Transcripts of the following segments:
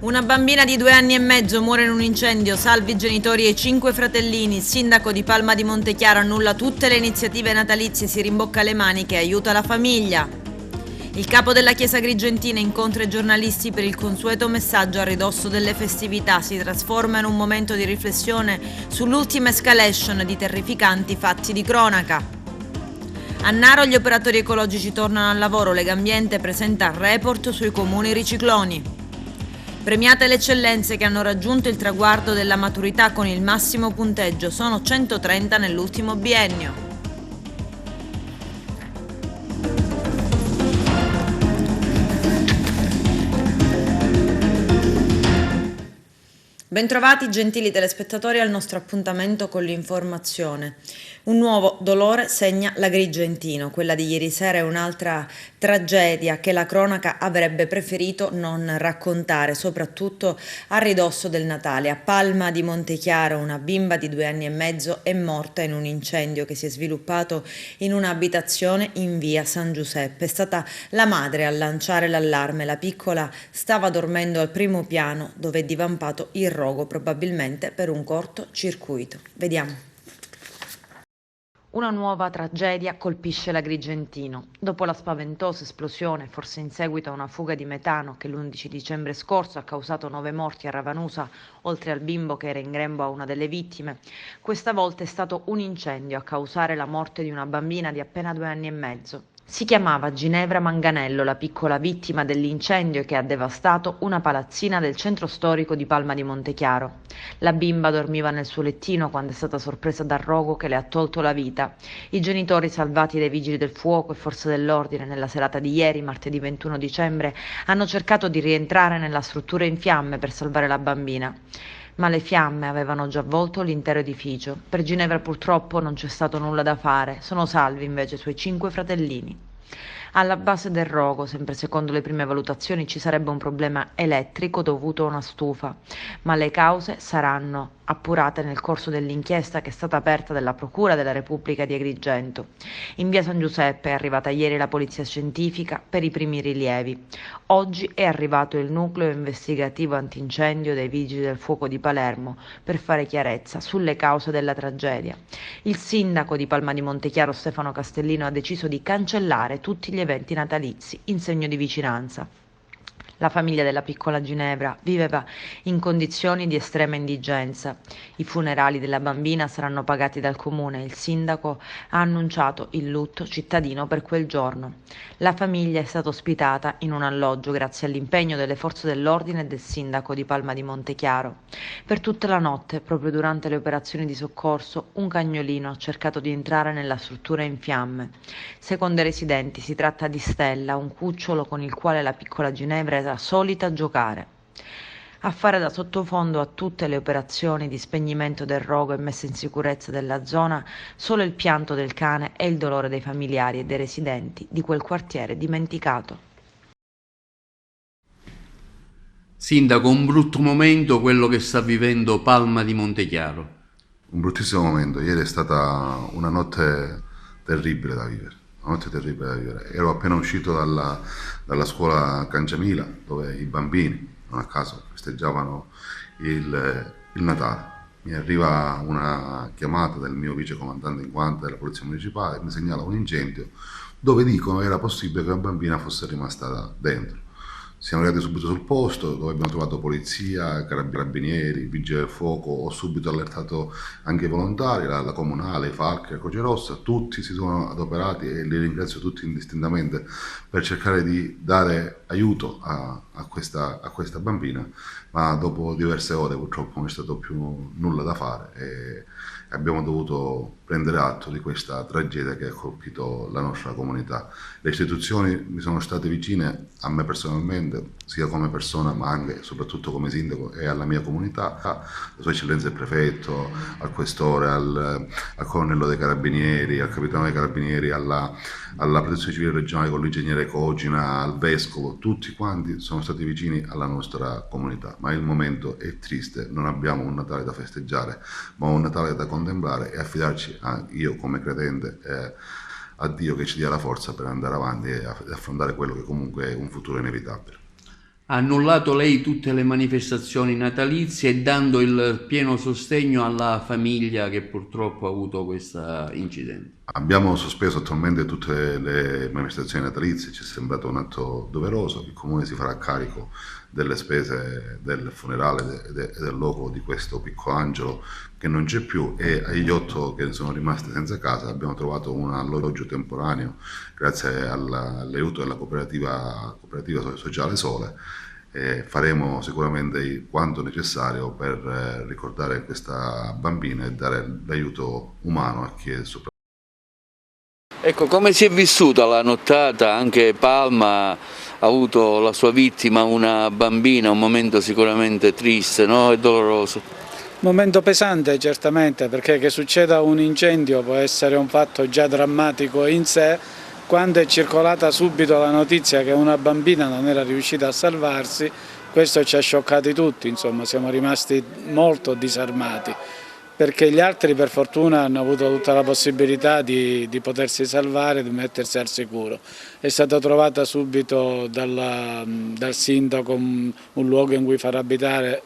Una bambina di 2 anni e mezzo muore in un incendio, salvi i genitori e i 5 fratellini. Il sindaco di Palma di Montechiaro annulla tutte le iniziative natalizie, si rimbocca le maniche e aiuta la famiglia. Il capo della Chiesa Agrigentina incontra i giornalisti per il consueto messaggio a ridosso delle festività. Si trasforma in un momento di riflessione sull'ultima escalation di terrificanti fatti di cronaca. A Naro gli operatori ecologici tornano al lavoro. Legambiente presenta il report sui comuni ricicloni. Premiate le eccellenze che hanno raggiunto il traguardo della maturità con il massimo punteggio, sono 130 nell'ultimo biennio. Bentrovati gentili telespettatori al nostro appuntamento con l'informazione. Un nuovo dolore segna l'Agrigentino, quella di ieri sera è un'altra tragedia che la cronaca avrebbe preferito non raccontare, soprattutto a ridosso del Natale. A Palma di Montechiaro una bimba di 2 anni e mezzo è morta in un incendio che si è sviluppato in un'abitazione in via San Giuseppe. È stata la madre a lanciare l'allarme, la piccola stava dormendo al primo piano dove è divampato il rogo, probabilmente per un cortocircuito. Vediamo. Una nuova tragedia colpisce l'Agrigentino. Dopo la spaventosa esplosione, forse in seguito a una fuga di metano che l'11 dicembre scorso ha causato 9 morti a Ravanusa, oltre al bimbo che era in grembo a una delle vittime, questa volta è stato un incendio a causare la morte di una bambina di appena 2 anni e mezzo. Si chiamava Ginevra Manganello, la piccola vittima dell'incendio che ha devastato una palazzina del centro storico di Palma di Montechiaro. La bimba dormiva nel suo lettino quando è stata sorpresa dal rogo che le ha tolto la vita. I genitori, salvati dai vigili del fuoco e forze dell'ordine nella serata di ieri, martedì 21 dicembre, hanno cercato di rientrare nella struttura in fiamme per salvare la bambina. Ma le fiamme avevano già avvolto l'intero edificio. Per Ginevra purtroppo non c'è stato nulla da fare, sono salvi invece i suoi 5 fratellini. Alla base del rogo, sempre secondo le prime valutazioni, ci sarebbe un problema elettrico dovuto a una stufa, ma le cause saranno appurate nel corso dell'inchiesta che è stata aperta dalla Procura della Repubblica di Agrigento. In via San Giuseppe è arrivata ieri la polizia scientifica per i primi rilievi. Oggi è arrivato il nucleo investigativo antincendio dei Vigili del Fuoco di Palermo per fare chiarezza sulle cause della tragedia. Il sindaco di Palma di Montechiaro, Stefano Castellino, ha deciso di cancellare tutti gli eventi natalizi in segno di vicinanza. La famiglia della piccola Ginevra viveva in condizioni di estrema indigenza. I funerali della bambina saranno pagati dal comune. Il sindaco ha annunciato il lutto cittadino per quel giorno. La famiglia è stata ospitata in un alloggio grazie all'impegno delle forze dell'ordine e del sindaco di Palma di Montechiaro. Per tutta la notte, proprio durante le operazioni di soccorso, un cagnolino ha cercato di entrare nella struttura in fiamme. Secondo i residenti si tratta di Stella, un cucciolo con il quale la piccola Ginevra era solita giocare. A fare da sottofondo a tutte le operazioni di spegnimento del rogo e messa in sicurezza della zona solo il pianto del cane e il dolore dei familiari e dei residenti di quel quartiere dimenticato. Sindaco, un brutto momento quello che sta vivendo Palma di Montechiaro. Un bruttissimo momento, ieri è stata una notte terribile da vivere, una notte terribile da vivere. Ero appena uscito dalla scuola Canciamila dove i bambini, non a caso, festeggiavano il Natale. Mi arriva una chiamata del mio vicecomandante in guardia della Polizia Municipale e mi segnala un incendio dove dicono era possibile che una bambina fosse rimasta dentro. Siamo arrivati subito sul posto dove abbiamo trovato polizia, carabinieri, vigili del fuoco, ho subito allertato anche i volontari, la comunale, i FARC, la Croce Rossa, tutti si sono adoperati e li ringrazio tutti indistintamente per cercare di dare aiuto a questa bambina, ma dopo diverse ore purtroppo non è stato più nulla da fare e abbiamo dovuto prendere atto di questa tragedia che ha colpito la nostra comunità. Le istituzioni mi sono state vicine a me personalmente, sia come persona ma anche e soprattutto come sindaco e alla mia comunità, la sua eccellenza il prefetto, al questore, al colonnello dei carabinieri, al capitano dei carabinieri, alla protezione civile regionale con l'ingegnere Cogina, al vescovo, tutti quanti sono stati vicini alla nostra comunità, ma il momento è triste, non abbiamo un Natale da festeggiare, ma un Natale da contemplare e affidarci io come credente a Dio che ci dia la forza per andare avanti e affrontare quello che comunque è un futuro inevitabile. Ha annullato lei tutte le manifestazioni natalizie e dando il pieno sostegno alla famiglia che purtroppo ha avuto questo incidente. Abbiamo sospeso attualmente tutte le manifestazioni natalizie, ci è sembrato un atto doveroso, il Comune si farà carico delle spese del funerale e del logo di questo piccolo angelo che non c'è più, e agli 8 che sono rimasti senza casa abbiamo trovato un alloggio temporaneo grazie all'aiuto della cooperativa sociale Sole. Faremo sicuramente quanto necessario per ricordare questa bambina e dare l'aiuto umano a chi è sopravvissuto. Ecco, come si è vissuta la nottata? Anche Palma ha avuto la sua vittima, una bambina, un momento sicuramente triste, no? E doloroso. Momento pesante certamente, perché che succeda un incendio può essere un fatto già drammatico in sé. Quando è circolata subito la notizia che una bambina non era riuscita a salvarsi, questo ci ha scioccati tutti, insomma, siamo rimasti molto disarmati, perché gli altri per fortuna hanno avuto tutta la possibilità di potersi salvare, di mettersi al sicuro. È stata trovata subito dal sindaco un luogo in cui far abitare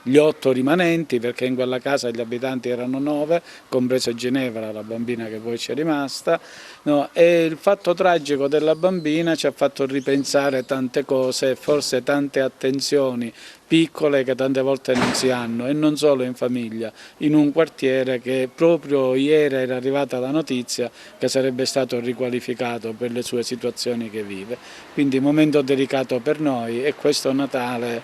gli 8 rimanenti, perché in quella casa gli abitanti erano 9, compresa Ginevra, la bambina che poi ci è rimasta. No, e il fatto tragico della bambina ci ha fatto ripensare tante cose, forse tante attenzioni piccole che tante volte non si hanno, e non solo in famiglia, in un quartiere che proprio ieri era arrivata la notizia che sarebbe stato riqualificato per le sue situazioni che vive. Quindi momento delicato per noi, e questo Natale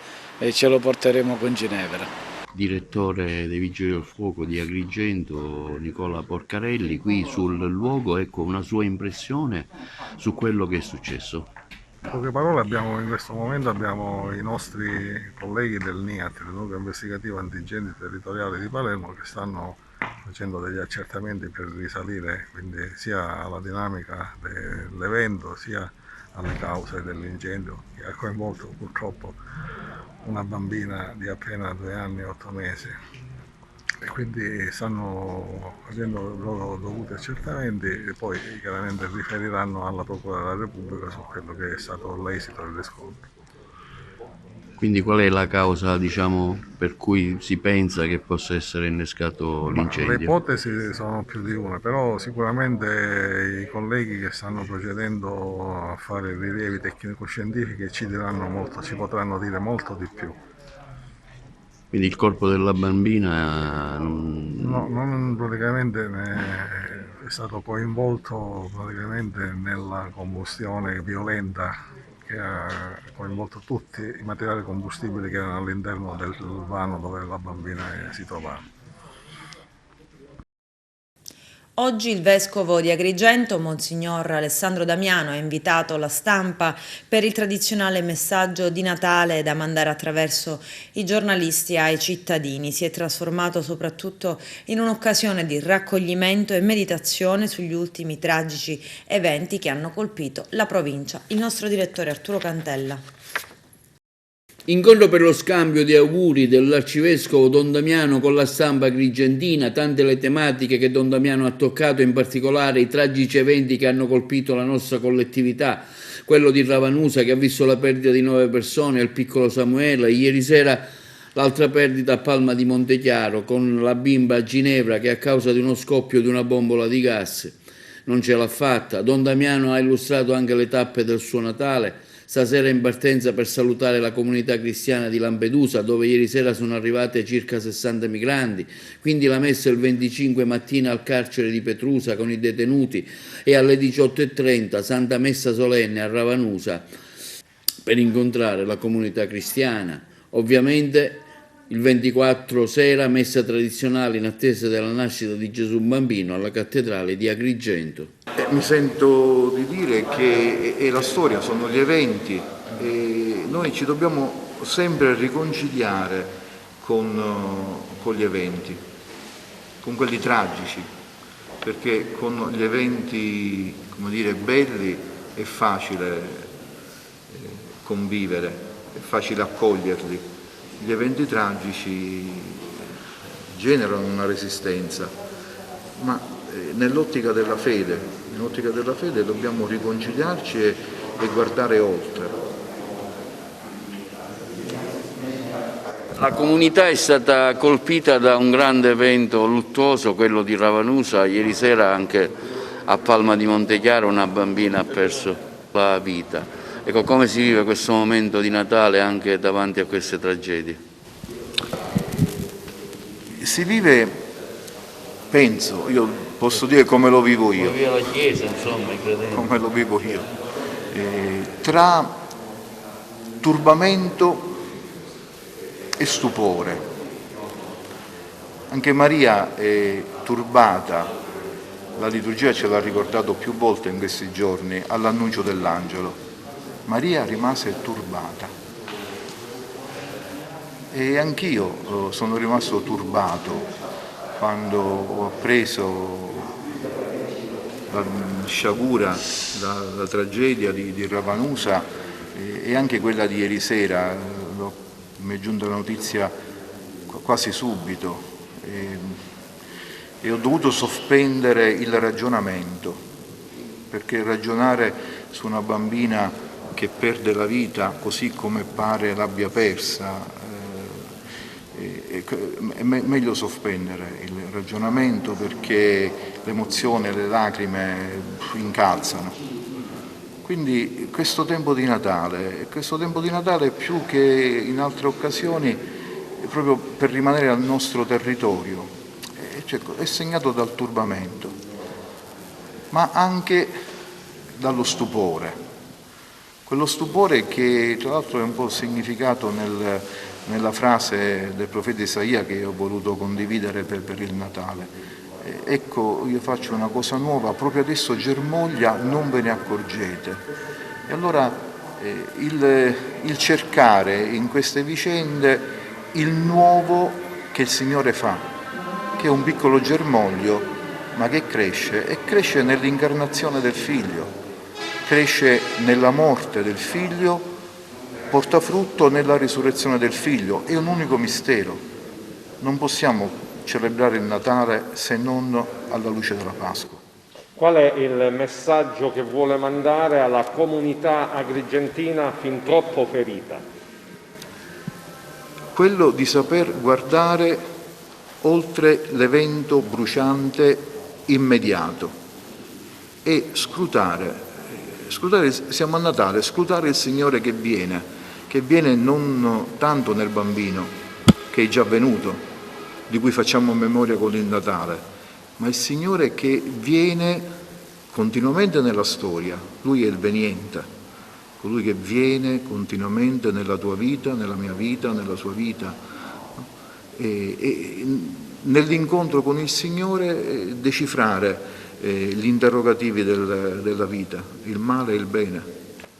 ce lo porteremo con Ginevra. Direttore dei Vigili del Fuoco di Agrigento, Nicola Porcarelli, qui sul luogo, ecco una sua impressione su quello che è successo. Poche parole, in questo momento abbiamo i nostri colleghi del NIAT, il Nucleo Investigativo Antincendi Territoriale di Palermo, che stanno facendo degli accertamenti per risalire quindi sia alla dinamica dell'evento sia alle cause dell'incendio che ha coinvolto purtroppo una bambina di appena 2 anni e 8 mesi. E quindi stanno facendo i loro dovuti accertamenti e poi chiaramente riferiranno alla Procura della Repubblica su quello che è stato l'esito del riscontro. Quindi qual è la causa, diciamo, per cui si pensa che possa essere innescato l'incendio? Le ipotesi sono più di una, però sicuramente i colleghi che stanno procedendo a fare rilievi tecnico-scientifici ci diranno molto, ci potranno dire molto di più. Quindi il corpo della bambina No, non praticamente è stato coinvolto praticamente nella combustione violenta che ha coinvolto tutti i materiali combustibili che erano all'interno del vano dove la bambina si trovava. Oggi il vescovo di Agrigento, Monsignor Alessandro Damiano, ha invitato la stampa per il tradizionale messaggio di Natale da mandare attraverso i giornalisti ai cittadini. Si è trasformato soprattutto in un'occasione di raccoglimento e meditazione sugli ultimi tragici eventi che hanno colpito la provincia. Il nostro direttore Arturo Cantella. Incontro per lo scambio di auguri dell'arcivescovo Don Damiano con la stampa agrigentina, tante le tematiche che Don Damiano ha toccato, in particolare i tragici eventi che hanno colpito la nostra collettività, quello di Ravanusa che ha visto la perdita di 9 persone, il piccolo Samuele, ieri sera l'altra perdita a Palma di Montechiaro con la bimba a Ginevra che a causa di uno scoppio di una bombola di gas non ce l'ha fatta. Don Damiano ha illustrato anche le tappe del suo Natale. Stasera in partenza per salutare la comunità cristiana di Lampedusa, dove ieri sera sono arrivate circa 60 migranti, quindi la messa il 25 mattina al carcere di Petrusa con i detenuti e alle 18:30 Santa Messa Solenne a Ravanusa per incontrare la comunità cristiana. Ovviamente il 24 sera messa tradizionale in attesa della nascita di Gesù Bambino alla cattedrale di Agrigento. Mi sento di dire che è la storia, sono gli eventi e noi ci dobbiamo sempre riconciliare con gli eventi, con quelli tragici, perché con gli eventi, come dire, belli è facile convivere, è facile accoglierli. Gli eventi tragici generano una resistenza, ma nell'ottica della fede dobbiamo riconciliarci e guardare oltre. La comunità è stata colpita da un grande evento luttuoso, quello di Ravanusa. Ieri sera anche a Palma di Montechiaro una bambina ha perso la vita. Ecco, come si vive questo momento di Natale anche davanti a queste tragedie? Si vive, penso, io posso dire come lo vivo io. Come vive la Chiesa, insomma, i credenti. Come lo vivo io. Tra turbamento e stupore. Anche Maria è turbata, la liturgia ce l'ha ricordato più volte in questi giorni, all'annuncio dell'angelo. Maria rimase turbata. E anch'io sono rimasto turbato quando ho appreso la sciagura, la tragedia di Ravanusa e anche quella di ieri sera. Mi è giunta la notizia quasi subito e ho dovuto sospendere il ragionamento, perché ragionare su una bambina che perde la vita così come pare l'abbia persa, è meglio sospendere il ragionamento, perché l'emozione, le lacrime incalzano. Quindi questo tempo di Natale più che in altre occasioni, è proprio per rimanere al nostro territorio, è segnato dal turbamento, ma anche dallo stupore. Quello stupore che tra l'altro è un po' significato nella frase del profeta Isaia che ho voluto condividere per il Natale. Ecco, io faccio una cosa nuova, proprio adesso germoglia, non ve ne accorgete. E allora il cercare in queste vicende il nuovo che il Signore fa, che è un piccolo germoglio, ma che cresce, e cresce nell'incarnazione del Figlio, cresce nella morte del Figlio, porta frutto nella risurrezione del Figlio. È un unico mistero. Non possiamo celebrare il Natale se non alla luce della Pasqua. Qual è il messaggio che vuole mandare alla comunità agrigentina fin troppo ferita? Quello di saper guardare oltre l'evento bruciante immediato e scrutare, siamo a Natale, scrutare il Signore che viene non tanto nel bambino, che è già venuto, di cui facciamo memoria con il Natale, ma il Signore che viene continuamente nella storia. Lui è il veniente, colui che viene continuamente nella tua vita, nella mia vita, nella sua vita. E nell'incontro con il Signore decifrare gli interrogativi della vita, il male e il bene.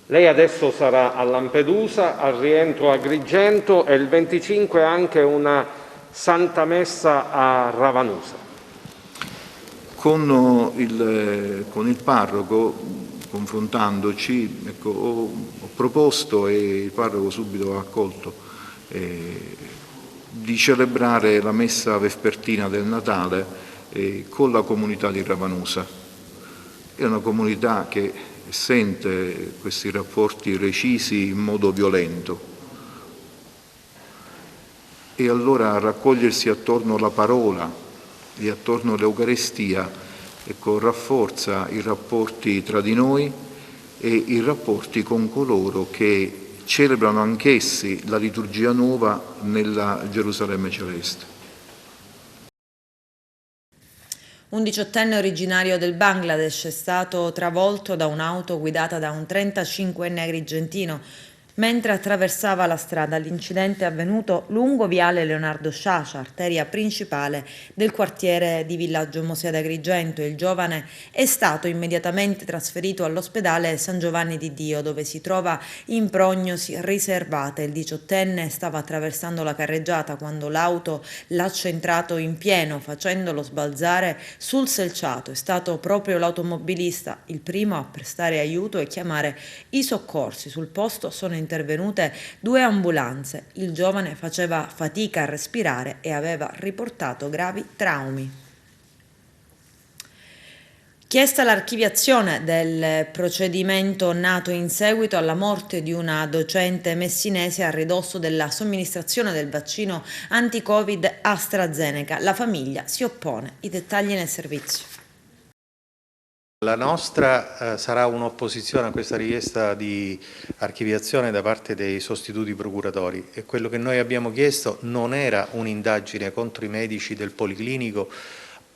Lei adesso sarà a Lampedusa, al rientro a Agrigento e il 25 anche una Santa Messa a Ravanusa. Con il parroco, confrontandoci, ecco, ho proposto, e il parroco subito ha accolto, di celebrare la messa vespertina del Natale con la comunità di Ravanusa. È una comunità che sente questi rapporti recisi in modo violento. E allora raccogliersi attorno alla parola e attorno all'Eucaristia, ecco, rafforza i rapporti tra di noi e i rapporti con coloro che celebrano anch'essi la liturgia nuova nella Gerusalemme celeste. Un 18enne originario del Bangladesh è stato travolto da un'auto guidata da un 35enne agrigentino mentre attraversava la strada. L'incidente è avvenuto lungo viale Leonardo Sciascia, arteria principale del quartiere di Villaggio Mosè d'Agrigento. Il giovane è stato immediatamente trasferito all'ospedale San Giovanni di Dio, dove si trova in prognosi riservata. Il 18enne stava attraversando la carreggiata quando l'auto l'ha centrato in pieno, facendolo sbalzare sul selciato. È stato proprio l'automobilista il primo a prestare aiuto e chiamare i soccorsi. Sul posto sono intervenute 2 ambulanze. Il giovane faceva fatica a respirare e aveva riportato gravi traumi. Chiesta l'archiviazione del procedimento nato in seguito alla morte di una docente messinese a ridosso della somministrazione del vaccino anti-Covid AstraZeneca. La famiglia si oppone. I dettagli nel servizio. La nostra sarà un'opposizione a questa richiesta di archiviazione da parte dei sostituti procuratori, e quello che noi abbiamo chiesto non era un'indagine contro i medici del Policlinico,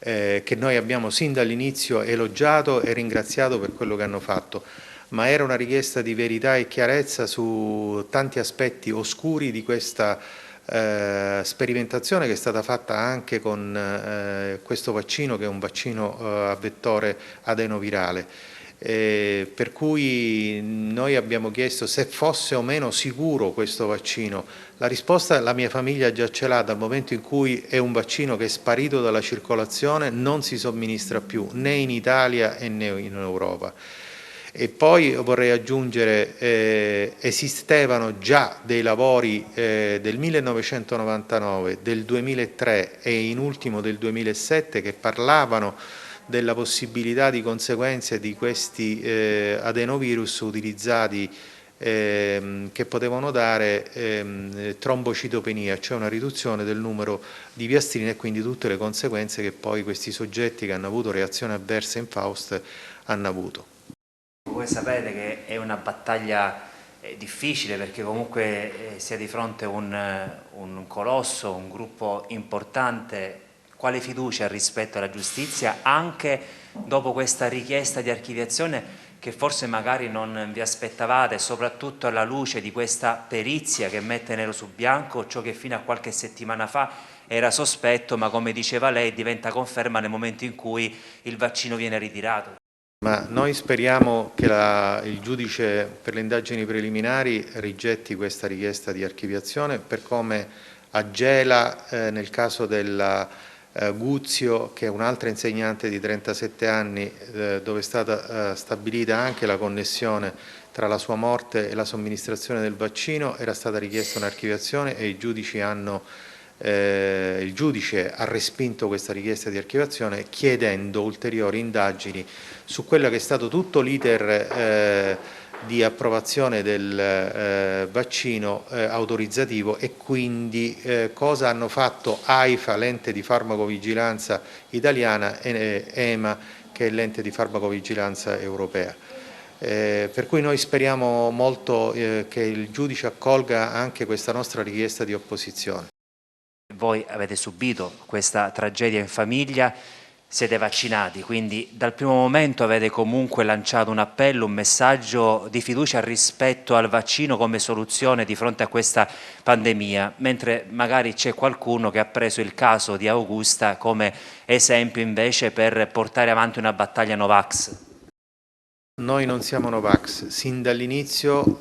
che noi abbiamo sin dall'inizio elogiato e ringraziato per quello che hanno fatto, ma era una richiesta di verità e chiarezza su tanti aspetti oscuri di questa sperimentazione che è stata fatta anche con questo vaccino, che è un vaccino a vettore adenovirale. Per cui noi abbiamo chiesto se fosse o meno sicuro questo vaccino. La risposta la mia famiglia già ce l'ha, dal momento in cui è un vaccino che è sparito dalla circolazione, non si somministra più né in Italia né in Europa. E poi vorrei aggiungere, esistevano già dei lavori del 1999, del 2003 e in ultimo del 2007 che parlavano della possibilità di conseguenze di questi adenovirus utilizzati che potevano dare trombocitopenia, cioè una riduzione del numero di piastrine e quindi tutte le conseguenze che poi questi soggetti che hanno avuto reazioni avverse infauste hanno avuto. Voi sapete che è una battaglia difficile, perché comunque si ha di fronte un colosso, un gruppo importante. Quale fiducia rispetto alla giustizia anche dopo questa richiesta di archiviazione che forse magari non vi aspettavate, soprattutto alla luce di questa perizia che mette nero su bianco ciò che fino a qualche settimana fa era sospetto, ma come diceva lei diventa conferma nel momento in cui il vaccino viene ritirato? Ma noi speriamo che il giudice per le indagini preliminari rigetti questa richiesta di archiviazione, per come a Gela nel caso della Guzio, che è un'altra insegnante di 37 anni, dove è stata stabilita anche la connessione tra la sua morte e la somministrazione del vaccino, era stata richiesta un'archiviazione e il giudice ha respinto questa richiesta di archiviazione, chiedendo ulteriori indagini su quello che è stato tutto l'iter di approvazione del vaccino autorizzativo, e quindi cosa hanno fatto AIFA, l'ente di farmacovigilanza italiana, e EMA, che è l'ente di farmacovigilanza europea. Per cui noi speriamo molto che il giudice accolga anche questa nostra richiesta di opposizione. Voi avete subito questa tragedia in famiglia, siete vaccinati, quindi dal primo momento avete comunque lanciato un appello, un messaggio di fiducia rispetto al vaccino come soluzione di fronte a questa pandemia, mentre magari c'è qualcuno che ha preso il caso di Augusta come esempio invece per portare avanti una battaglia Novax. Noi non siamo Novax, sin dall'inizio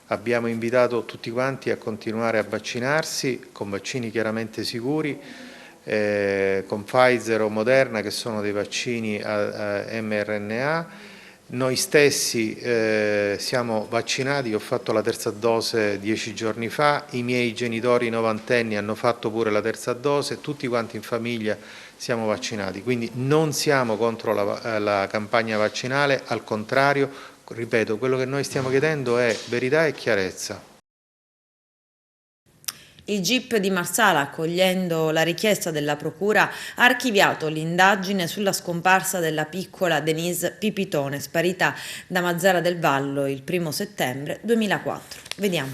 abbiamo invitato tutti quanti a continuare a vaccinarsi con vaccini chiaramente sicuri, con Pfizer o Moderna, che sono dei vaccini a mRNA. Noi stessi siamo vaccinati, io ho fatto la terza dose 10 giorni fa, i miei genitori novantenni hanno fatto pure la terza dose, tutti quanti in famiglia siamo vaccinati, quindi non siamo contro la campagna vaccinale, al contrario, ripeto, quello che noi stiamo chiedendo è verità e chiarezza. Il GIP di Marsala, accogliendo la richiesta della Procura, ha archiviato l'indagine sulla scomparsa della piccola Denise Pipitone, sparita da Mazzara del Vallo il 1° settembre 2004. Vediamo.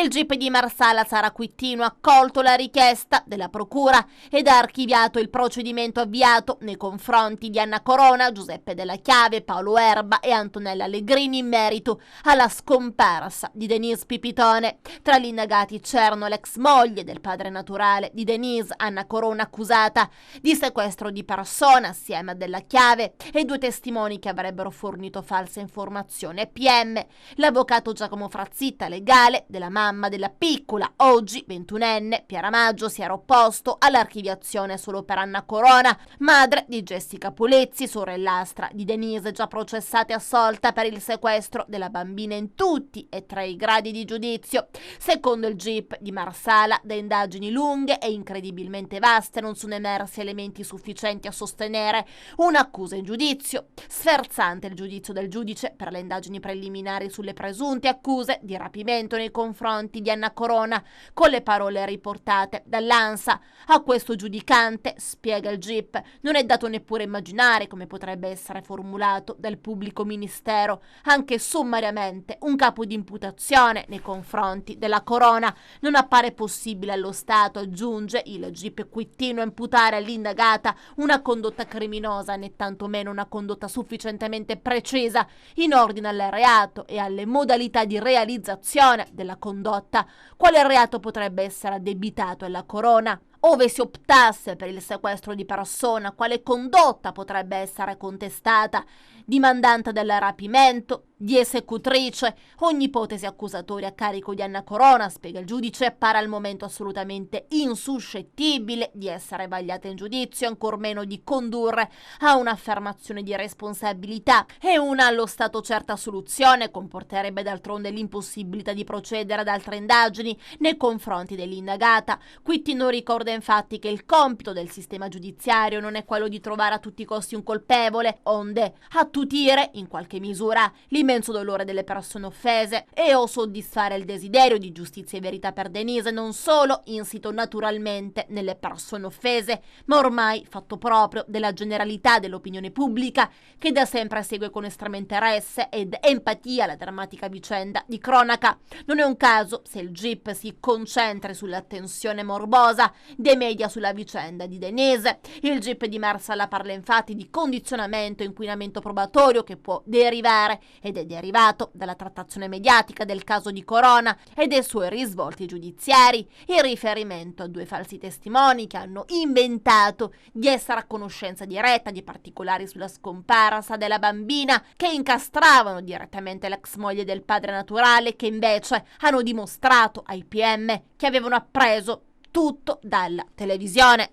Il GIP di Marsala Saraquittino ha accolto la richiesta della Procura ed ha archiviato il procedimento avviato nei confronti di Anna Corona, Giuseppe Della Chiave, Paolo Erba e Antonella Allegrini in merito alla scomparsa di Denise Pipitone. Tra gli indagati c'erano l'ex moglie del padre naturale di Denise, Anna Corona, accusata di sequestro di persona assieme a Della Chiave, e 2 testimoni che avrebbero fornito false informazioni. PM, l'avvocato Giacomo Frazzitta, legale della mamma mamma della piccola, oggi 21enne, Piera Maggio, si era opposto all'archiviazione solo per Anna Corona, madre di Jessica Pulezzi, sorellastra di Denise, già processata e assolta per il sequestro della bambina in tutti e 3 i gradi di giudizio. Secondo il GIP di Marsala, da indagini lunghe e incredibilmente vaste non sono emersi elementi sufficienti a sostenere un'accusa in giudizio. Sferzante il giudizio del giudice per le indagini preliminari sulle presunte accuse di rapimento nei confronti di Anna Corona, con le parole riportate dall'ANSA. A questo giudicante, spiega il GIP, non è dato neppure immaginare come potrebbe essere formulato dal pubblico ministero, anche sommariamente, un capo di imputazione nei confronti della Corona. Non appare possibile allo Stato, aggiunge il GIP Quittino, imputare all'indagata una condotta criminosa, né tantomeno una condotta sufficientemente precisa in ordine al reato e alle modalità di realizzazione della condotta. Quale reato potrebbe essere addebitato alla Corona? Ove si optasse per il sequestro di persona, quale condotta potrebbe essere contestata? Di mandante del rapimento, di esecutrice? Ogni ipotesi accusatoria a carico di Anna Corona, spiega il giudice, appare al momento assolutamente insuscettibile di essere vagliata in giudizio, ancor meno di condurre a un'affermazione di responsabilità, e una allo stato certa soluzione comporterebbe d'altronde l'impossibilità di procedere ad altre indagini nei confronti dell'indagata. Quittino ricorda infatti che il compito del sistema giudiziario non è quello di trovare a tutti i costi un colpevole, onde attutire in qualche misura l'immenso dolore delle persone offese e o soddisfare il desiderio di giustizia e verità per Denise, non solo insito naturalmente nelle persone offese, ma ormai fatto proprio della generalità dell'opinione pubblica, che da sempre segue con estremo interesse ed empatia la drammatica vicenda di cronaca. Non è un caso se il GIP si concentri sull'attenzione morbosa dei media sulla vicenda di Denise. Il GIP di Marsala parla infatti di condizionamento e inquinamento probatorio che può derivare ed è derivato dalla trattazione mediatica del caso di Corona e dei suoi risvolti giudiziari, in riferimento a 2 falsi testimoni che hanno inventato di essere a conoscenza diretta di particolari sulla scomparsa della bambina, che incastravano direttamente l'ex moglie del padre naturale, che invece hanno dimostrato ai PM che avevano appreso tutto dalla televisione.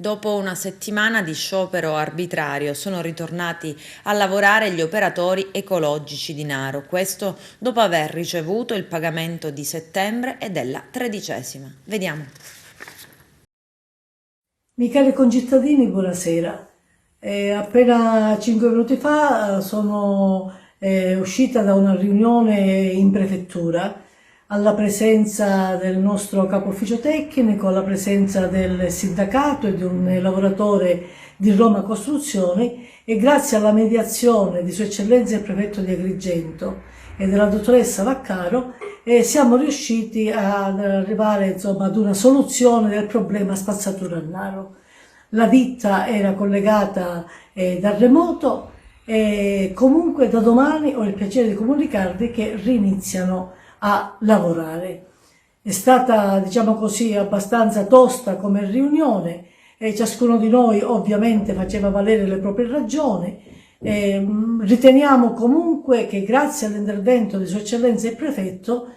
Dopo una settimana di sciopero arbitrario sono ritornati a lavorare gli operatori ecologici di Naro, questo dopo aver ricevuto il pagamento di settembre e della 13ª. Vediamo. Miei cari concittadini, buonasera. Appena 5 minuti fa sono uscita da una riunione in prefettura alla presenza del nostro capo ufficio tecnico, alla presenza del sindacato e di un lavoratore di Roma Costruzioni, e grazie alla mediazione di Sua Eccellenza il Prefetto di Agrigento e della dottoressa Vaccaro siamo riusciti ad arrivare ad una soluzione del problema spazzatura a Naro. La ditta era collegata dal remoto e comunque da domani ho il piacere di comunicarvi che riniziano a lavorare. È stata, diciamo così, abbastanza tosta come riunione e ciascuno di noi ovviamente faceva valere le proprie ragioni. Riteniamo comunque che grazie all'intervento di Sua Eccellenza il Prefetto,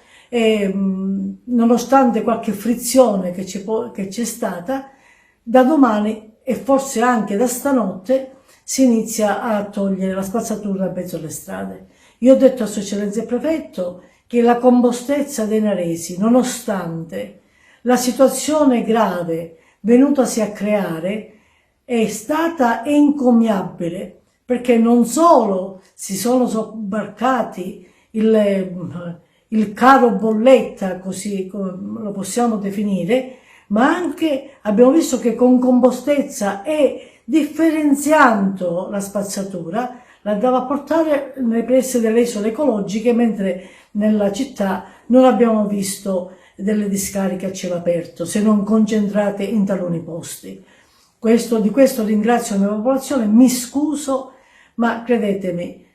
nonostante qualche frizione che c'è stata, da domani e forse anche da stanotte si inizia a togliere la spazzatura in mezzo alle strade. Io ho detto a Sua Eccellenza il Prefetto che la compostezza dei naresi, nonostante la situazione grave venutasi a creare, è stata encomiabile, perché non solo si sono sobbarcati il caro bolletta, così come lo possiamo definire, ma anche abbiamo visto che con compostezza e differenziando la spazzatura la andava a portare nei pressi delle isole ecologiche, mentre nella città non abbiamo visto delle discariche a cielo aperto, se non concentrate in taluni posti. Di questo ringrazio la mia popolazione, mi scuso, ma credetemi,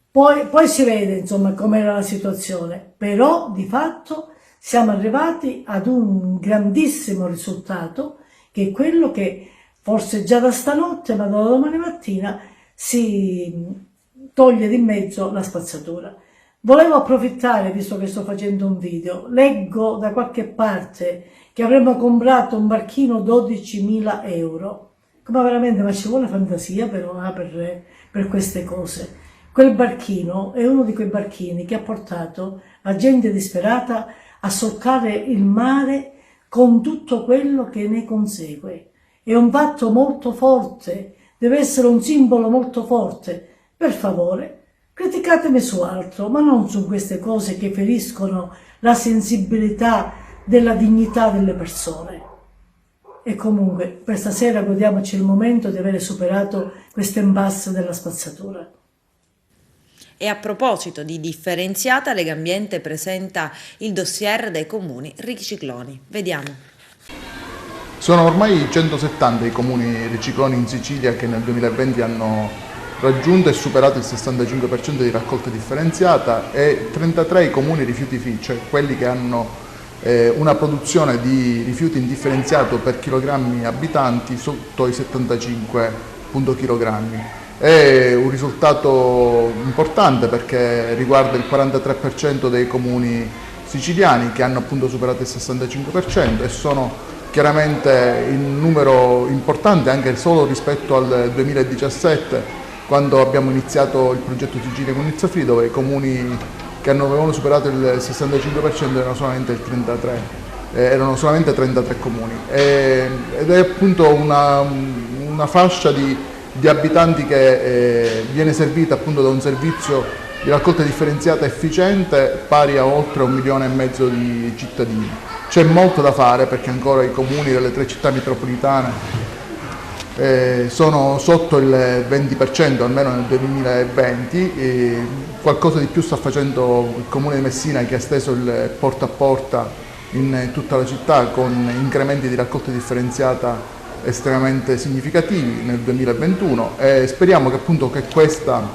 poi si vede insomma com'era la situazione, però di fatto siamo arrivati ad un grandissimo risultato, che è quello che forse già da stanotte, ma da domani mattina si toglie di mezzo la spazzatura. Volevo approfittare, visto che sto facendo un video, leggo da qualche parte che avremmo comprato un barchino 12.000 euro. Ma veramente, ma ci vuole fantasia per queste cose. Quel barchino è uno di quei barchini che ha portato la gente disperata a solcare il mare con tutto quello che ne consegue. È un fatto molto forte, deve essere un simbolo molto forte. Per favore, criticatemi su altro, ma non su queste cose che feriscono la sensibilità della dignità delle persone. E comunque, per stasera godiamoci il momento di avere superato questo impasse della spazzatura. E a proposito di differenziata, Legambiente presenta il dossier dei comuni ricicloni. Vediamo. Sono ormai 170 i comuni ricicloni in Sicilia che nel 2020 hanno raggiunto e superato il 65% di raccolta differenziata e 33 i comuni rifiuti-free, cioè quelli che hanno una produzione di rifiuti indifferenziato per chilogrammi abitanti sotto i 75 chilogrammi. È un risultato importante perché riguarda il 43% dei comuni siciliani che hanno appunto superato il 65% e sono chiaramente in numero importante anche solo rispetto al 2017, quando abbiamo iniziato il progetto Sicilia Comunizza Free, dove i comuni che avevano superato il 65% erano solamente 33 comuni. Ed è appunto una fascia di abitanti che viene servita appunto da un servizio di raccolta differenziata efficiente pari a oltre 1,5 milioni di cittadini. C'è molto da fare perché ancora i comuni delle 3 città metropolitane sono sotto il 20%, almeno nel 2020, qualcosa di più sta facendo il Comune di Messina, che ha esteso il porta a porta in tutta la città con incrementi di raccolta differenziata estremamente significativi nel 2021 e speriamo che appunto che questa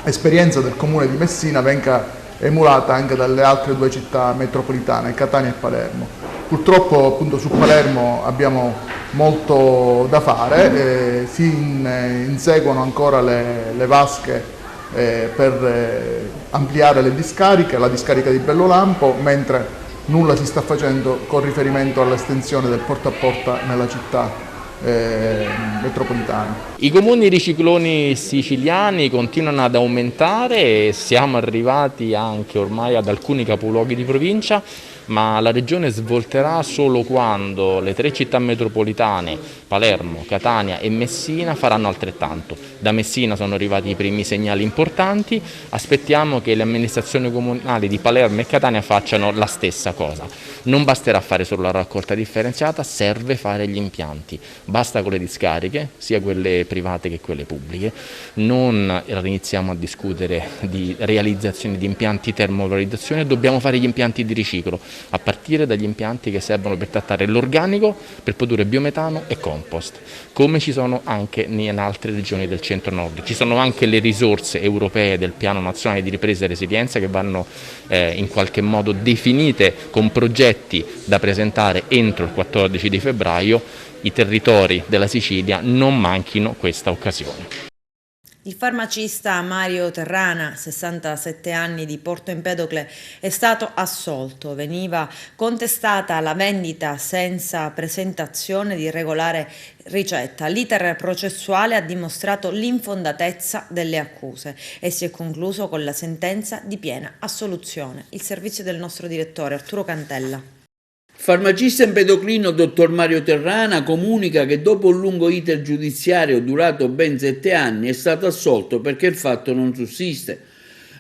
esperienza del Comune di Messina venga emulata anche dalle altre 2 città metropolitane, Catania e Palermo. Purtroppo appunto su Palermo abbiamo molto da fare, si inseguono ancora le vasche per ampliare le discariche, la discarica di Bellolampo, mentre nulla si sta facendo con riferimento all'estensione del porta a porta nella città metropolitana. I comuni ricicloni siciliani continuano ad aumentare e siamo arrivati anche ormai ad alcuni capoluoghi di provincia, ma la regione svolterà solo quando le 3 città metropolitane, Palermo, Catania e Messina, faranno altrettanto. Da Messina sono arrivati i primi segnali importanti, aspettiamo che le amministrazioni comunali di Palermo e Catania facciano la stessa cosa. Non basterà fare solo la raccolta differenziata, serve fare gli impianti. Basta con le discariche, sia quelle private che quelle pubbliche. Non iniziamo a discutere di realizzazione di impianti termovalorizzazione, dobbiamo fare gli impianti di riciclo, a partire dagli impianti che servono per trattare l'organico, per produrre biometano e compost, come ci sono anche in altre regioni del centro-nord. Ci sono anche le risorse europee del Piano Nazionale di Ripresa e Resilienza che vanno in qualche modo definite con progetti da presentare entro il 14 di febbraio. I territori della Sicilia non manchino questa occasione. Il farmacista Mario Terrana, 67 anni, di Porto Empedocle, è stato assolto. Veniva contestata la vendita senza presentazione di regolare ricetta. L'iter processuale ha dimostrato l'infondatezza delle accuse e si è concluso con la sentenza di piena assoluzione. Il servizio del nostro direttore Arturo Cantella. Il farmacista empedoclino dottor Mario Terrana comunica che dopo un lungo iter giudiziario durato ben 7 anni è stato assolto perché il fatto non sussiste.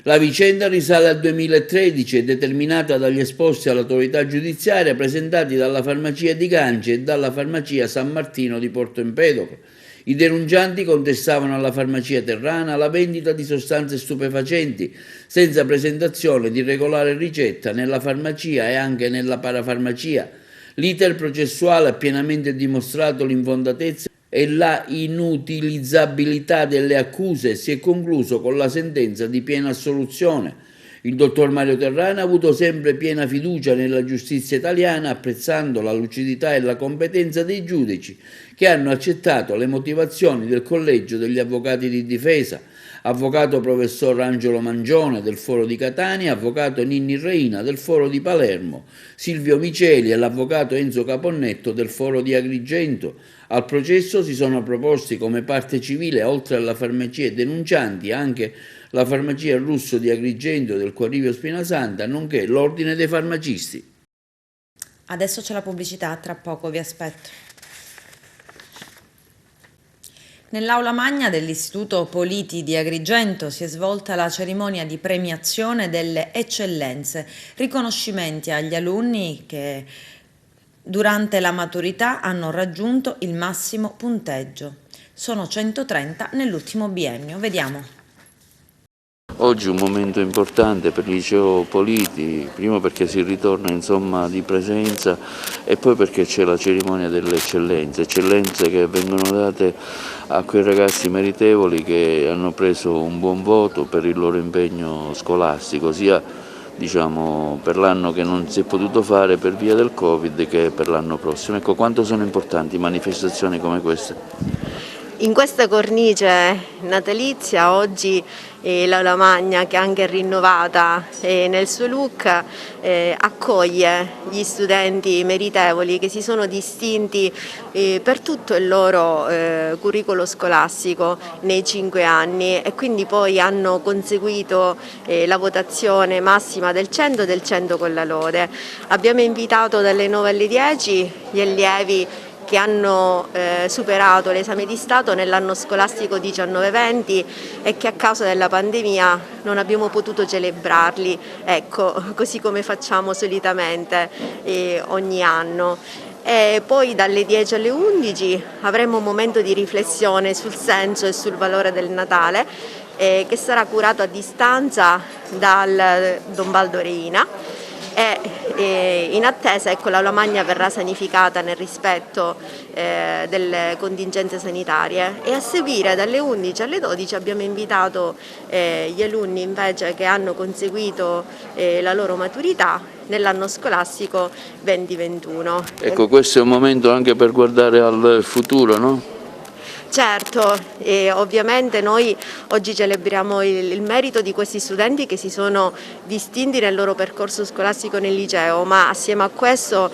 La vicenda risale al 2013 e determinata dagli esposti all'autorità giudiziaria presentati dalla farmacia di Gange e dalla farmacia San Martino di Porto Empedocle. I denuncianti contestavano alla farmacia Terrana la vendita di sostanze stupefacenti senza presentazione di regolare ricetta nella farmacia e anche nella parafarmacia. L'iter processuale ha pienamente dimostrato l'infondatezza e la inutilizzabilità delle accuse e si è concluso con la sentenza di piena assoluzione. Il dottor Mario Terrana ha avuto sempre piena fiducia nella giustizia italiana, apprezzando la lucidità e la competenza dei giudici che hanno accettato le motivazioni del Collegio degli Avvocati di Difesa, avvocato professor Angelo Mangione del Foro di Catania, avvocato Ninni Reina del Foro di Palermo, Silvio Miceli e l'avvocato Enzo Caponnetto del Foro di Agrigento. Al processo si sono proposti come parte civile, oltre alla farmacia e denuncianti, anche la farmacia Russo di Agrigento e del Quarivio Spinasanta, nonché l'Ordine dei Farmacisti. Adesso c'è la pubblicità, tra poco vi aspetto. Nell'aula magna dell'Istituto Politi di Agrigento si è svolta la cerimonia di premiazione delle eccellenze, riconoscimenti agli alunni che durante la maturità hanno raggiunto il massimo punteggio. Sono 130 nell'ultimo biennio. Vediamo. Oggi è un momento importante per il liceo Politi, primo perché si ritorna di presenza e poi perché c'è la cerimonia delle eccellenze che vengono date a quei ragazzi meritevoli che hanno preso un buon voto per il loro impegno scolastico, sia per l'anno che non si è potuto fare per via del Covid che per l'anno prossimo. Ecco, quanto sono importanti manifestazioni come queste? In questa cornice natalizia oggi l'Aula Magna, che anche è rinnovata nel suo look, accoglie gli studenti meritevoli che si sono distinti per tutto il loro curriculum scolastico nei 5 anni e quindi poi hanno conseguito la votazione massima del 100 e del 100 con la lode. Abbiamo invitato dalle 9 alle 10 gli allievi che hanno superato l'esame di Stato nell'anno scolastico 19-20 e che a causa della pandemia non abbiamo potuto celebrarli, ecco, così come facciamo solitamente ogni anno. E poi dalle 10 alle 11 avremo un momento di riflessione sul senso e sul valore del Natale che sarà curato a distanza dal Don Baldo Reina. E in attesa l'Aula Magna verrà sanificata nel rispetto delle contingenze sanitarie e a seguire dalle 11 alle 12 abbiamo invitato gli alunni invece che hanno conseguito la loro maturità nell'anno scolastico 2021. Ecco, questo è un momento anche per guardare al futuro, no? Certo, e ovviamente noi oggi celebriamo il merito di questi studenti che si sono distinti nel loro percorso scolastico nel liceo, ma assieme a questo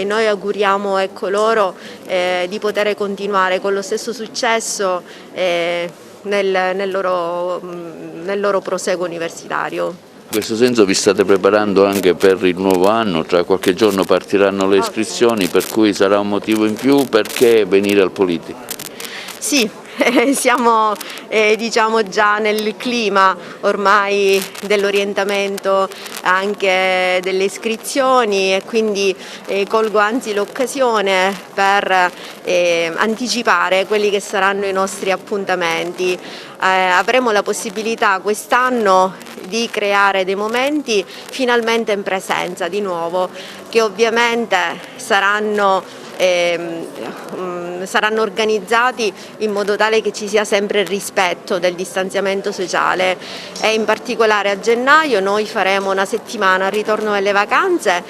noi auguriamo loro di poter continuare con lo stesso successo nel loro proseguo universitario. In questo senso vi state preparando anche per il nuovo anno, tra qualche giorno partiranno le iscrizioni, per cui sarà un motivo in più perché venire al Politi. Sì, siamo già nel clima ormai dell'orientamento anche delle iscrizioni e quindi colgo anzi l'occasione per anticipare quelli che saranno i nostri appuntamenti. Avremo la possibilità quest'anno di creare dei momenti finalmente in presenza di nuovo, che ovviamente saranno organizzati in modo tale che ci sia sempre il rispetto del distanziamento sociale e in particolare a gennaio noi faremo una settimana al ritorno delle vacanze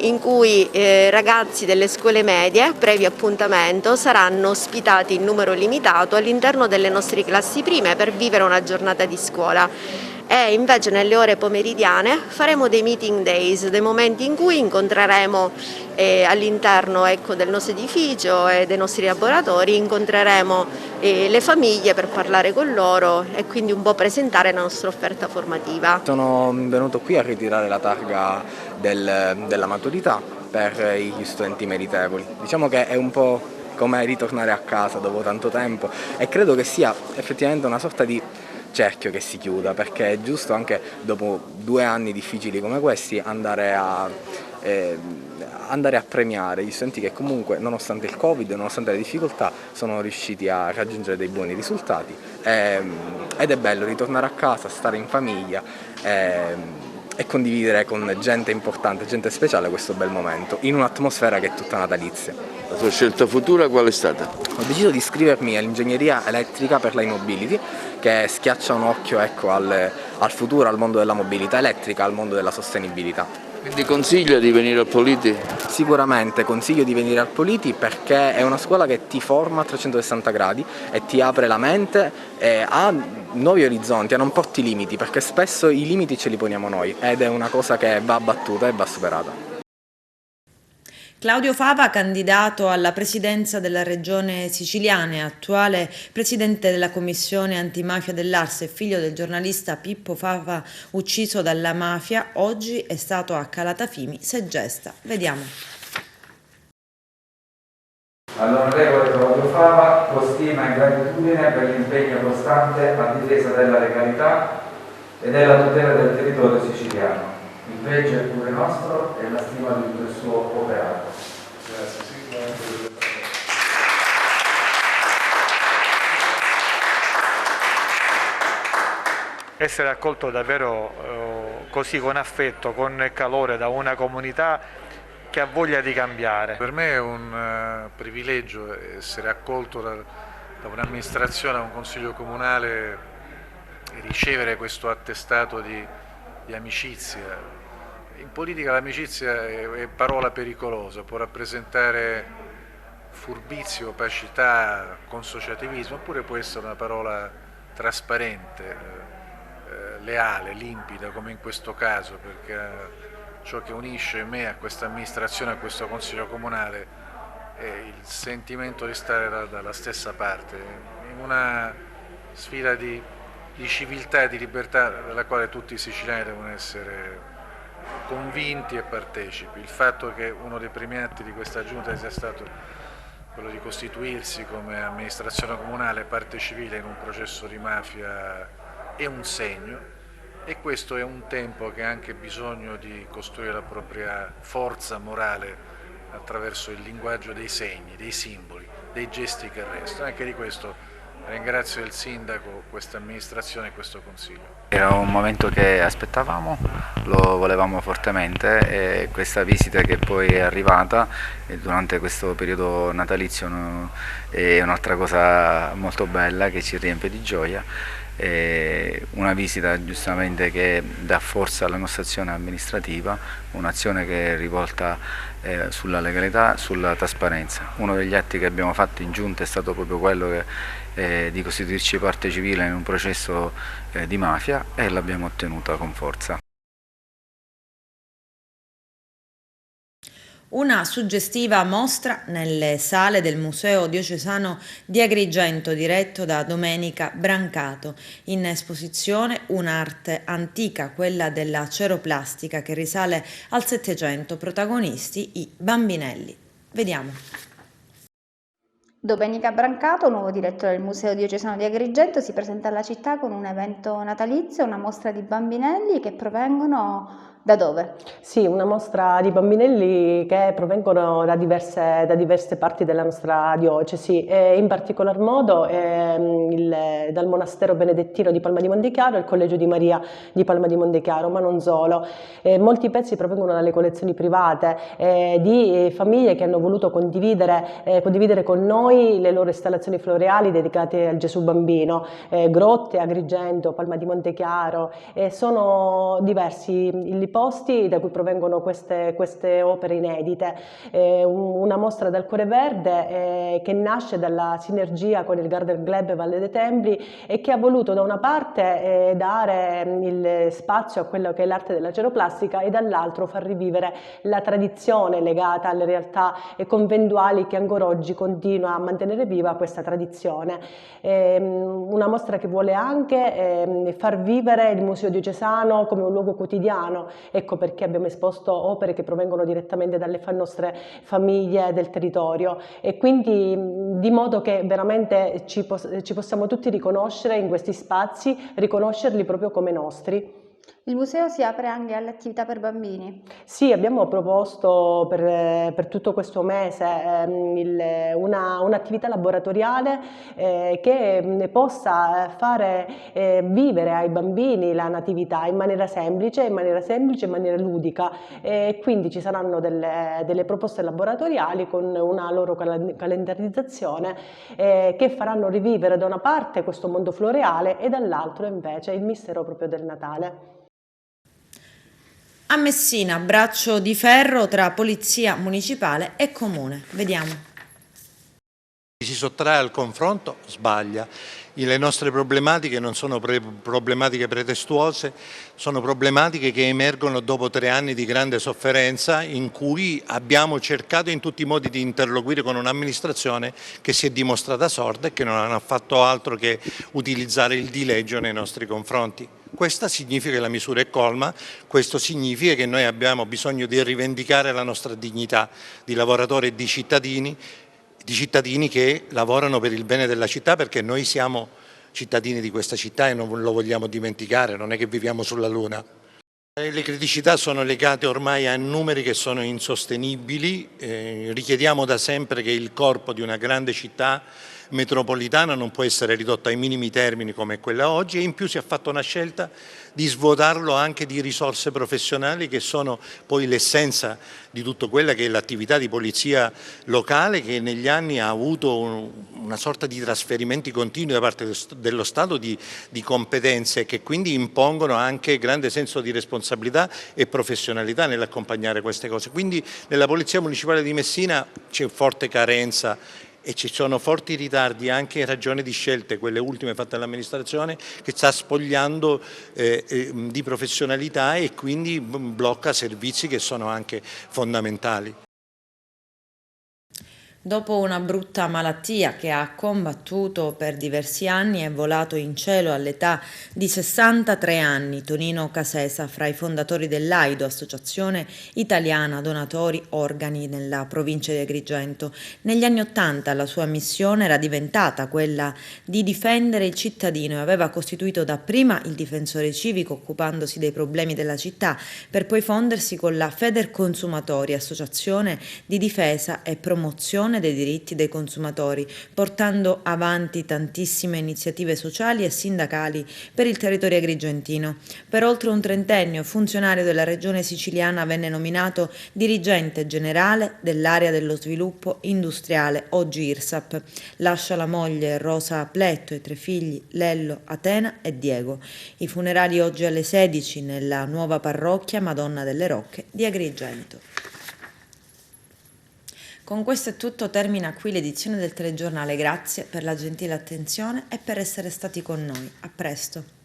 in cui ragazzi delle scuole medie previ appuntamento saranno ospitati in numero limitato all'interno delle nostre classi prime per vivere una giornata di scuola. E invece nelle ore pomeridiane faremo dei meeting days, dei momenti in cui incontreremo all'interno del nostro edificio e dei nostri laboratori, incontreremo le famiglie per parlare con loro e quindi un po' presentare la nostra offerta formativa. Sono venuto qui a ritirare la targa della maturità per gli studenti meritevoli. Diciamo che è un po' come ritornare a casa dopo tanto tempo e credo che sia effettivamente una sorta di cerchio che si chiuda, perché è giusto anche dopo 2 anni difficili come questi andare a premiare gli studenti che comunque nonostante il Covid, nonostante le difficoltà sono riusciti a raggiungere dei buoni risultati ed è bello ritornare a casa, stare in famiglia e condividere con gente importante, gente speciale questo bel momento in un'atmosfera che è tutta natalizia. La tua scelta futura qual è stata? Ho deciso di iscrivermi all'ingegneria elettrica per la e-mobility, che schiaccia un occhio, ecco, al futuro, al mondo della mobilità elettrica, al mondo della sostenibilità. Quindi consiglia di venire al Politi? Sicuramente consiglio di venire al Politi perché è una scuola che ti forma a 360 gradi e ti apre la mente a nuovi orizzonti, a non porti limiti, perché spesso i limiti ce li poniamo noi ed è una cosa che va battuta e va superata. Claudio Fava, candidato alla presidenza della regione siciliana e attuale presidente della commissione antimafia dell'Ars e figlio del giornalista Pippo Fava ucciso dalla mafia, oggi è stato a Calatafimi, Segesta. Vediamo. All'onorevole Claudio Fava, con stima e gratitudine per l'impegno costante a difesa della legalità e della tutela del territorio siciliano. Il pregio è pure nostro e la stima di tutto il suo operato. Grazie. Essere accolto davvero così con affetto, con calore da una comunità che ha voglia di cambiare. Per me è un privilegio essere accolto da un'amministrazione, da un consiglio comunale e ricevere questo attestato di amicizia. In politica l'amicizia è parola pericolosa, può rappresentare furbizio, opacità, consociativismo, oppure può essere una parola trasparente, leale, limpida, come in questo caso, perché ciò che unisce me a questa amministrazione, a questo consiglio comunale, è il sentimento di stare dalla stessa parte, in una sfida di civiltà e di libertà della quale tutti i siciliani devono essere convinti e partecipi. Il fatto che uno dei primi atti di questa giunta sia stato quello di costituirsi come amministrazione comunale parte civile in un processo di mafia è un segno, e questo è un tempo che ha anche bisogno di costruire la propria forza morale attraverso il linguaggio dei segni, dei simboli, dei gesti che restano. Anche di questo ringrazio il sindaco, questa amministrazione e questo consiglio. Era un momento che aspettavamo, lo volevamo fortemente, e questa visita che poi è arrivata durante questo periodo natalizio è un'altra cosa molto bella che ci riempie di gioia. Una visita giustamente che dà forza alla nostra azione amministrativa, un'azione che è rivolta sulla legalità, sulla trasparenza. Uno degli atti che abbiamo fatto in giunta è stato proprio quello di costituirci parte civile in un processo di mafia, e l'abbiamo ottenuta con forza. Una suggestiva mostra nelle sale del Museo Diocesano di Agrigento diretto da Domenica Brancato. In esposizione un'arte antica, quella della ceroplastica, che risale al Settecento, protagonisti i bambinelli. Vediamo. Domenica Brancato, nuovo direttore del Museo Diocesano di Agrigento, si presenta alla città con un evento natalizio, una mostra di bambinelli che provengono da dove? Sì, una mostra di bambinelli che provengono da diverse parti della nostra diocesi, e in particolar modo dal monastero benedettino di Palma di Montechiaro e il Collegio di Maria di Palma di Montechiaro, ma non solo. Molti pezzi provengono dalle collezioni private di famiglie che hanno voluto condividere con noi le loro installazioni floreali dedicate al Gesù Bambino, grotte, Agrigento, Palma di Montechiaro, sono diversi i posti da cui provengono queste opere inedite. Una mostra dal cuore verde che nasce dalla sinergia con il Garden Club Valle dei Templi, e che ha voluto da una parte dare il spazio a quello che è l'arte della ceroplastica, e dall'altro far rivivere la tradizione legata alle realtà conventuali che ancora oggi continua a mantenere viva questa tradizione. Una mostra che vuole anche far vivere il Museo Diocesano come un luogo quotidiano. Ecco perché abbiamo esposto opere che provengono direttamente dalle nostre famiglie del territorio, e quindi di modo che veramente ci possiamo tutti riconoscere in questi spazi, riconoscerli proprio come nostri. Il museo si apre anche alle attività per bambini? Sì, abbiamo proposto per tutto questo mese un'attività laboratoriale che possa fare vivere ai bambini la natività in maniera semplice, in maniera ludica. Quindi ci saranno delle proposte laboratoriali con una loro calendarizzazione che faranno rivivere da una parte questo mondo floreale e dall'altro invece il mistero proprio del Natale. A Messina, braccio di ferro tra polizia municipale e comune. Vediamo. Chi si sottrae al confronto sbaglia. Le nostre problematiche non sono problematiche pretestuose, sono problematiche che emergono dopo 3 anni di grande sofferenza in cui abbiamo cercato in tutti i modi di interloquire con un'amministrazione che si è dimostrata sorda e che non ha fatto altro che utilizzare il dileggio nei nostri confronti. Questo significa che la misura è colma, questo significa che noi abbiamo bisogno di rivendicare la nostra dignità di lavoratori e di cittadini che lavorano per il bene della città, perché noi siamo cittadini di questa città e non lo vogliamo dimenticare, non è che viviamo sulla Luna. Le criticità sono legate ormai a numeri che sono insostenibili, richiediamo da sempre che il corpo di una grande città metropolitana non può essere ridotto ai minimi termini come è quella oggi, e in più si è fatta una scelta di svuotarlo anche di risorse professionali che sono poi l'essenza di tutto quella che è l'attività di polizia locale, che negli anni ha avuto una sorta di trasferimenti continui da parte dello Stato di competenze che quindi impongono anche grande senso di responsabilità e professionalità nell'accompagnare queste cose. Quindi nella Polizia Municipale di Messina c'è forte carenza e ci sono forti ritardi anche in ragione di scelte, quelle ultime fatte dall'amministrazione, che sta spogliando di professionalità e quindi blocca servizi che sono anche fondamentali. Dopo una brutta malattia che ha combattuto per diversi anni, è volato in cielo all'età di 63 anni Tonino Casesa, fra i fondatori dell'AIDO, Associazione Italiana Donatori Organi nella provincia di Agrigento. Negli anni '80 la sua missione era diventata quella di difendere il cittadino e aveva costituito dapprima il difensore civico, occupandosi dei problemi della città, per poi fondersi con la Federconsumatori, associazione di difesa e promozione dei diritti dei consumatori, portando avanti tantissime iniziative sociali e sindacali per il territorio agrigentino. Per oltre un trentennio, funzionario della regione siciliana, venne nominato dirigente generale dell'area dello sviluppo industriale, oggi IRSAP. Lascia la moglie Rosa Pletto e 3 figli, Lello, Atena e Diego. I funerali oggi alle 16 nella nuova parrocchia Madonna delle Rocche di Agrigento. Con questo è tutto, termina qui l'edizione del telegiornale. Grazie per la gentile attenzione e per essere stati con noi. A presto.